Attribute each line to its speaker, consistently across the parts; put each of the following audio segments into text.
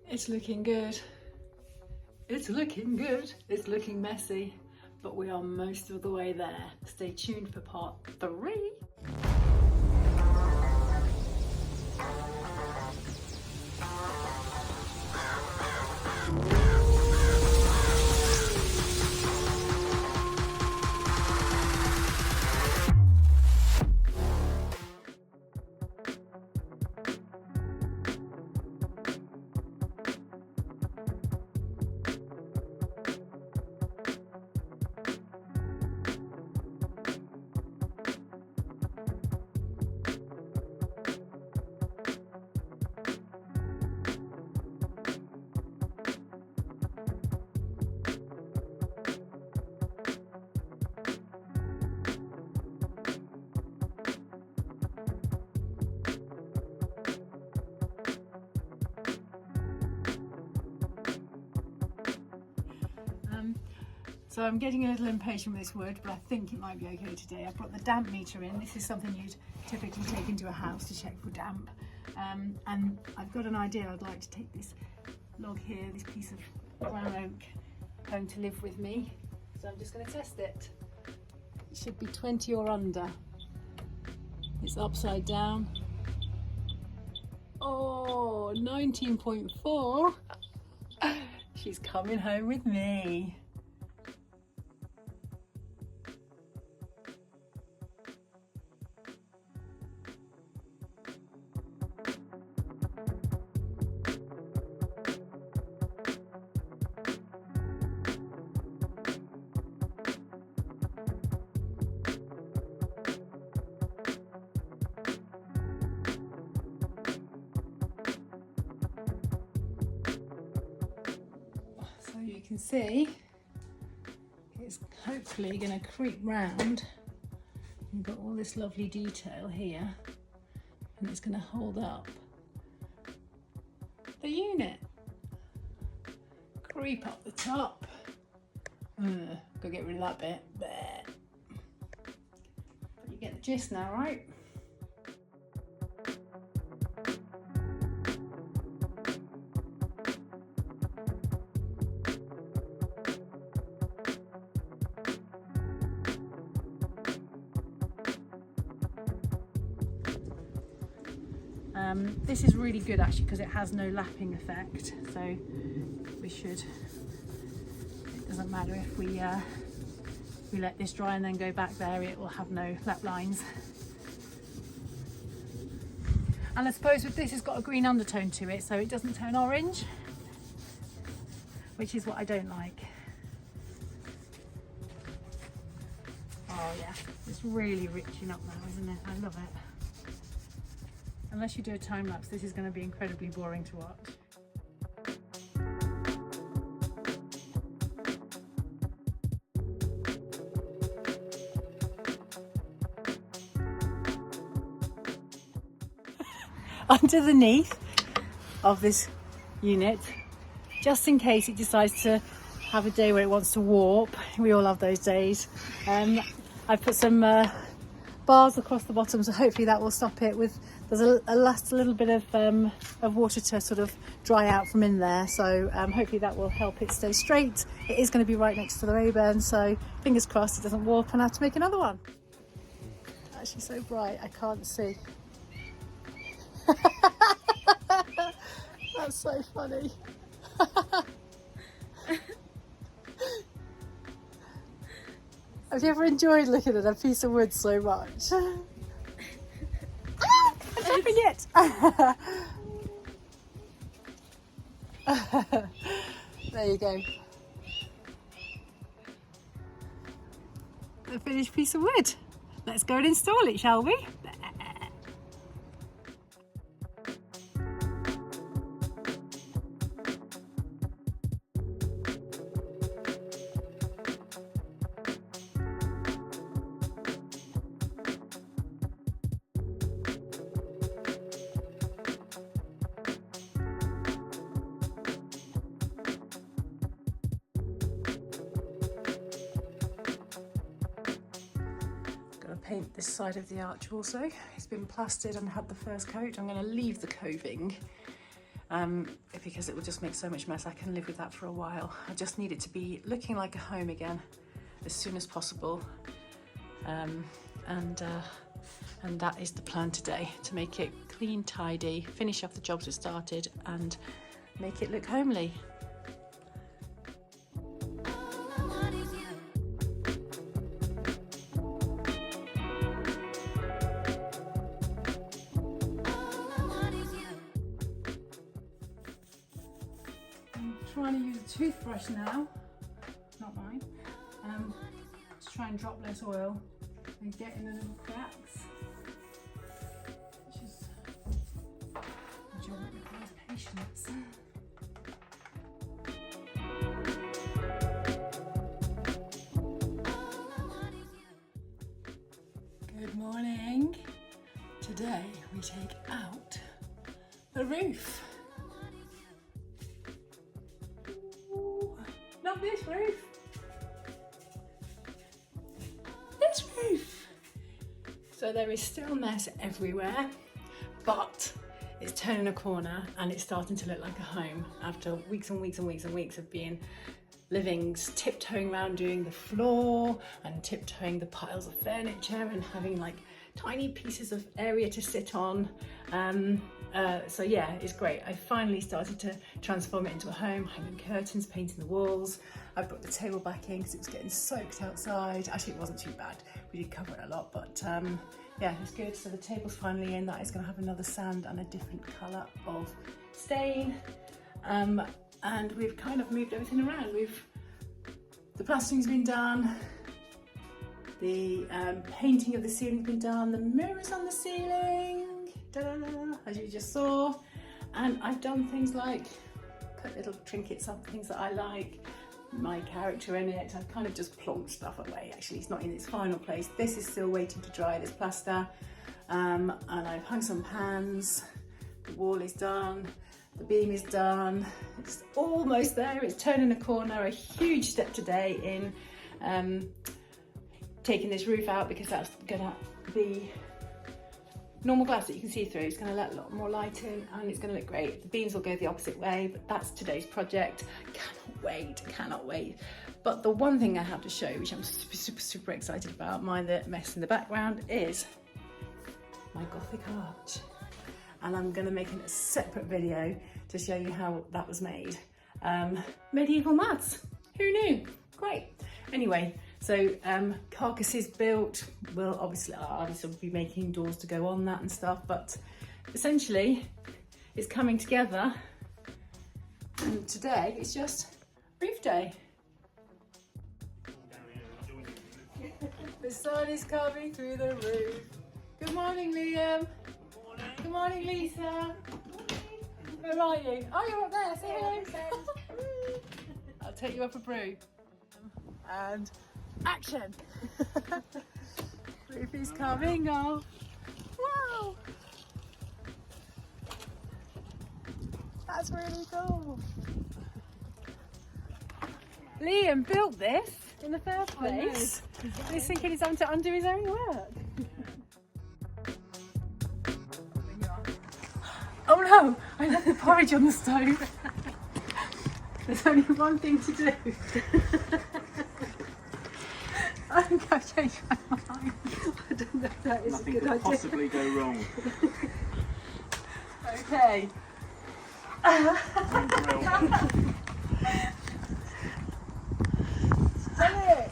Speaker 1: It's looking good. It's looking good. It's looking messy, but we are most of the way there. Stay tuned for part 3. So I'm getting a little impatient with this wood, but I think it might be okay today. I've brought the damp meter in. This is something you'd typically take into a house to check for damp. And I've got an idea. I'd like to take this log here, this piece of brown oak, home to live with me. So I'm just going to test it. It should be 20 or under. It's upside down. Oh, 19.4. She's coming home with me. You can see it's hopefully going to creep round. You've got all this lovely detail here, and it's going to hold up the unit. Creep up the top. Go get rid of that bit. But you get the gist now, right? This is really good actually because it has no lapping effect, so we should, it doesn't matter if we let this dry and then go back there, it will have no lap lines. And I suppose with this it's got a green undertone to it, so it doesn't turn orange, which is what I don't like. Oh yeah, it's really riching up now, isn't it? I love it. Unless you do a time lapse, this is going to be incredibly boring to watch. Underneath of this unit, just in case it decides to have a day where it wants to warp. We all have those days. I've put some bars across the bottom, so hopefully that will stop it. There's a little bit of water to sort of dry out from in there, so hopefully that will help it stay straight. It is going to be right next to the Rayburn, so fingers crossed it doesn't warp and I have to make another one. It's actually so bright I can't see. That's so funny. Have you ever enjoyed looking at a piece of wood so much? I'm dropping it! There you go. A finished piece of wood. Let's go and install it, shall we? Paint this side of the arch also. It's been plastered and had the first coat. I'm going to leave the coving because it will just make so much mess. I can live with that for a while. I just need it to be looking like a home again as soon as possible. And that is the plan today, to make it clean, tidy, finish off the jobs we started and make it look homely. I'm trying to use a toothbrush now, not mine, to try and drop less oil and get in the little cracks, which is a job that requires patience. Good morning. Today we take out the roof. Ooh, not this roof. This roof. So there is still mess everywhere, but it's turning a corner and it's starting to look like a home after weeks and weeks and weeks and weeks of being livings, tiptoeing around doing the floor and tiptoeing the piles of furniture and having like tiny pieces of area to sit on. So yeah, it's great. I finally started to transform it into a home, hanging curtains, painting the walls. I've got the table back in because it was getting soaked outside. Actually, it wasn't too bad. We did cover it a lot, but yeah, it's good. So the table's finally in. That is going to have another sand and a different colour of stain. And we've kind of moved everything around. The plastering's been done. The painting of the ceiling's been done. The mirrors on the ceiling, as you just saw. And I've done things like put little trinkets up, things that I like, my character in it. I've kind of just plonked stuff away. Actually, it's not in its final place. This is still waiting to dry, this plaster. And I've hung some pans. The wall is done. The beam is done. It's almost there. It's turning a corner. A huge step today in taking this roof out, because that's gonna be normal glass that you can see through. It's gonna let a lot more light in and it's gonna look great. The beams will go the opposite way, but that's today's project. Cannot wait. But the one thing I have to show, which I'm super excited about, mind the mess in the background, is my Gothic art. And I'm going to make a separate video to show you how that was made. Medieval maths, who knew? Great. Anyway, so carcass is built. We'll obviously be making doors to go on that and stuff, but essentially it's coming together. And today it's just roof day. The sun is coming through the roof. Good morning, Liam. Good morning, Lisa. Where are you? Oh, you're up there. Say hello. I'll take you up a brew. And action. Roof is coming off. Wow. That's really cool. Liam built this in the first place. He's thinking he's having to undo his own work. Oh no, I left the porridge on the stove. There's only one thing to do. I think I've changed my mind. I don't know if that is
Speaker 2: Nothing
Speaker 1: a good idea.
Speaker 2: Nothing could possibly go wrong.
Speaker 1: Okay.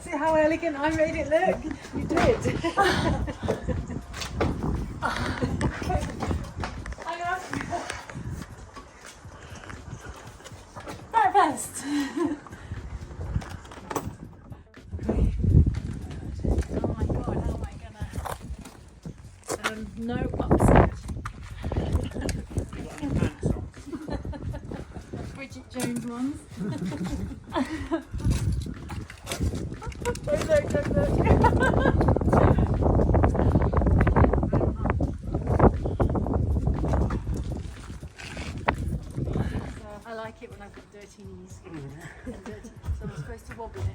Speaker 1: See how elegant I made it look? You did. Breakfast. Oh my god, how am I gonna no upset. Bridget Jones ones. Look. I like it when I've got dirty knees. And dirty, so I'm supposed to wobble it.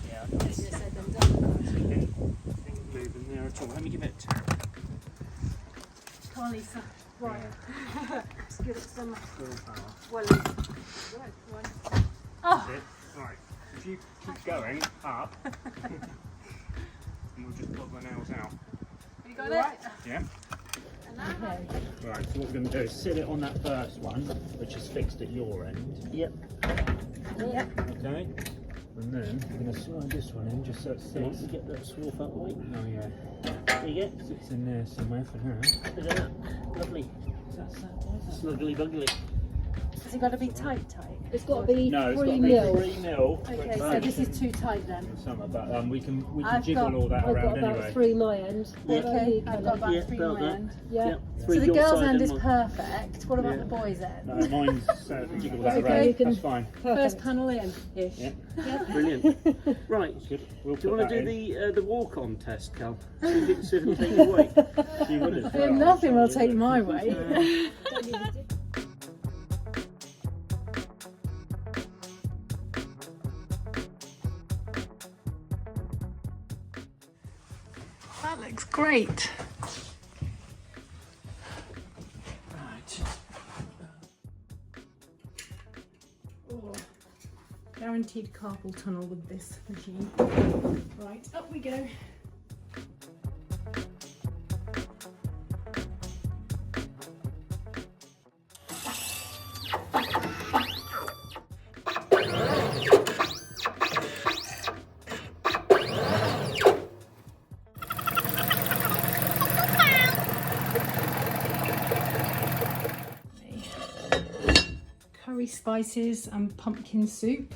Speaker 2: Yeah.
Speaker 1: Easier said than done.
Speaker 2: Moving there at all. Let me give it a tap.
Speaker 1: Come on, Lisa. Right. Let's give it some
Speaker 2: Full power.
Speaker 1: wellies. Oh,
Speaker 2: That's it. Right. If you keep going up, and we'll just plug the nails out.
Speaker 1: you got it?
Speaker 2: Yeah.
Speaker 1: Okay.
Speaker 2: Right. So what we're going to do is sit it on that first one, which is fixed at your end.
Speaker 3: Yep.
Speaker 1: Yep.
Speaker 2: Okay. And then we're going to slide this one in just so it
Speaker 3: Once
Speaker 2: sits.
Speaker 3: you get that swarf out of the way.
Speaker 2: Oh yeah.
Speaker 3: There you go.
Speaker 2: Sits in there somewhere for now.
Speaker 3: Look at that. Lovely. Snuggly buggly.
Speaker 1: Has it got to be tight?
Speaker 4: It's got to be
Speaker 2: No, it's
Speaker 4: 3
Speaker 2: got to be
Speaker 4: mil.
Speaker 2: 3 mil.
Speaker 1: Okay, so this is too tight then.
Speaker 2: Summer, but we can
Speaker 1: I've
Speaker 2: jiggle
Speaker 1: got-
Speaker 2: all that
Speaker 4: I've
Speaker 2: around
Speaker 4: got about
Speaker 2: anyway.
Speaker 4: 3 my end.
Speaker 1: Okay, I've got about
Speaker 3: Yeah,
Speaker 1: 3
Speaker 3: about
Speaker 1: on my
Speaker 3: that.
Speaker 1: end.
Speaker 4: Yeah.
Speaker 3: Yep.
Speaker 1: So
Speaker 3: 3
Speaker 1: the
Speaker 3: your
Speaker 1: girl's
Speaker 3: side
Speaker 1: end
Speaker 3: and
Speaker 1: is
Speaker 3: mine.
Speaker 1: perfect. What about
Speaker 3: Yeah.
Speaker 1: the boy's end?
Speaker 2: No, mine's jiggle that
Speaker 1: Okay,
Speaker 2: around.
Speaker 4: you can-
Speaker 2: That's fine.
Speaker 1: First panel in.
Speaker 4: Ish.
Speaker 2: Yeah.
Speaker 3: Brilliant. Right.
Speaker 2: Good. We'll
Speaker 3: Do you
Speaker 2: put
Speaker 3: want to
Speaker 2: that
Speaker 3: do
Speaker 2: in.
Speaker 3: the walk-on test, Cal? See if it'll take your weight.
Speaker 2: She would as well.
Speaker 1: Nothing will take my way. That looks great. Right. Oh, guaranteed carpal tunnel with this machine. Right, up we go. Curry spices and pumpkin soup,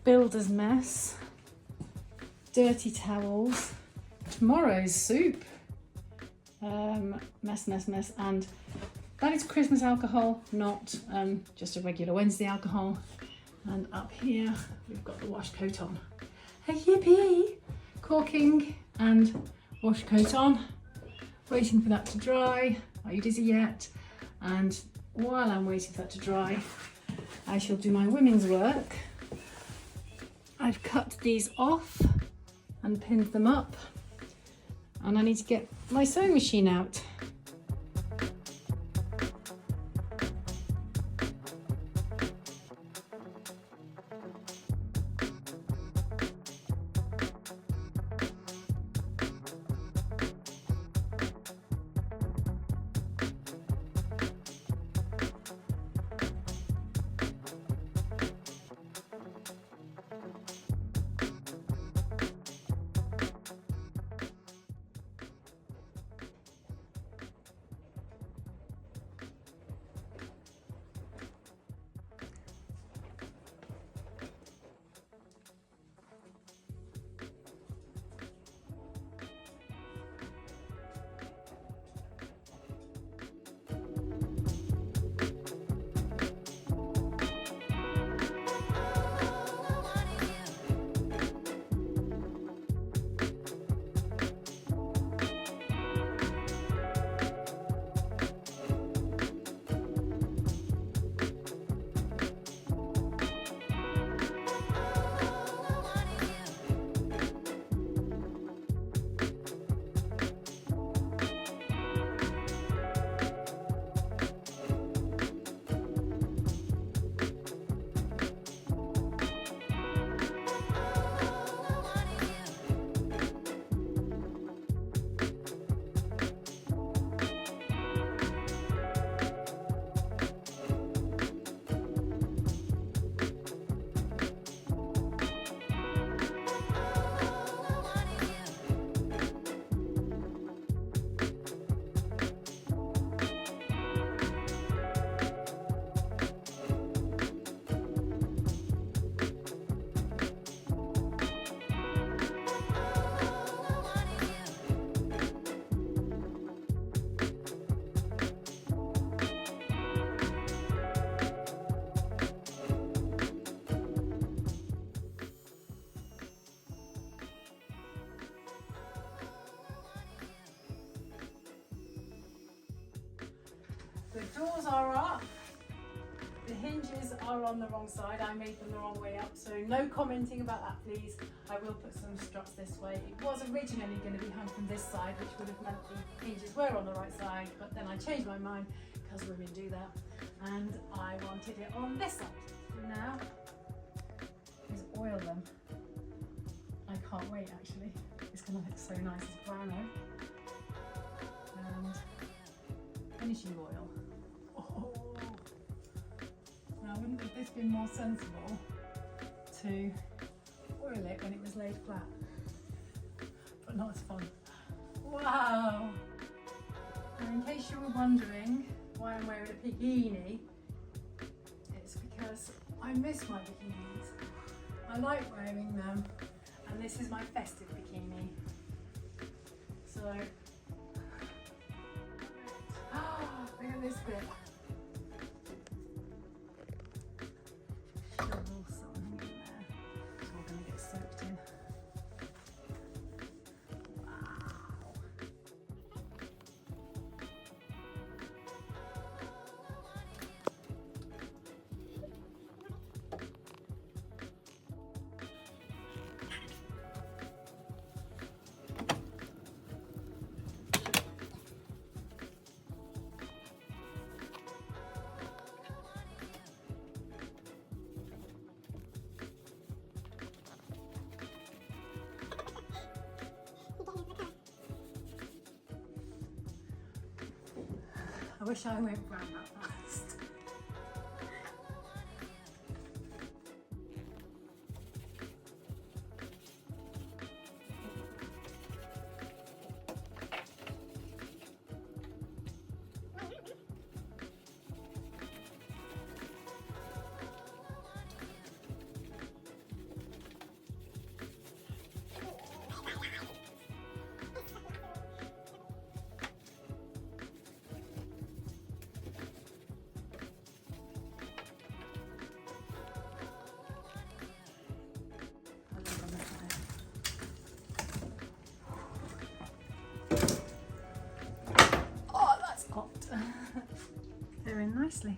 Speaker 1: builder's mess, dirty towels, tomorrow's soup, mess, and that is Christmas alcohol, not just a regular Wednesday alcohol. And up here we've got the wash coat on. Hey, yippee! Corking and wash coat on, waiting for that to dry. Are you dizzy yet? And while I'm waiting for that to dry, I shall do my women's work. I've cut these off and pinned them up, and I need to get my sewing machine out. The doors are up, The hinges are on the wrong side. I made them the wrong way up, so no commenting about that, please. I will put some struts this way. It was originally going to be hung from this side, which would have meant the hinges were on the right side, but then I changed my mind because women do that, and I wanted it on this side. So now is oil them. I can't wait, actually. It's going to look so nice as brown and finishing oil. Oh. Now, wouldn't have this been more sensible to oil it when it was laid flat? But not as fun. Wow! Now, in case you were wondering why I'm wearing a bikini, it's because I miss my bikinis. I like wearing them, and this is my festive bikini. So, look at this bit. Shovel something in there. It's all going to get soaked in. Wow. I wish I went round that fast. They're in nicely.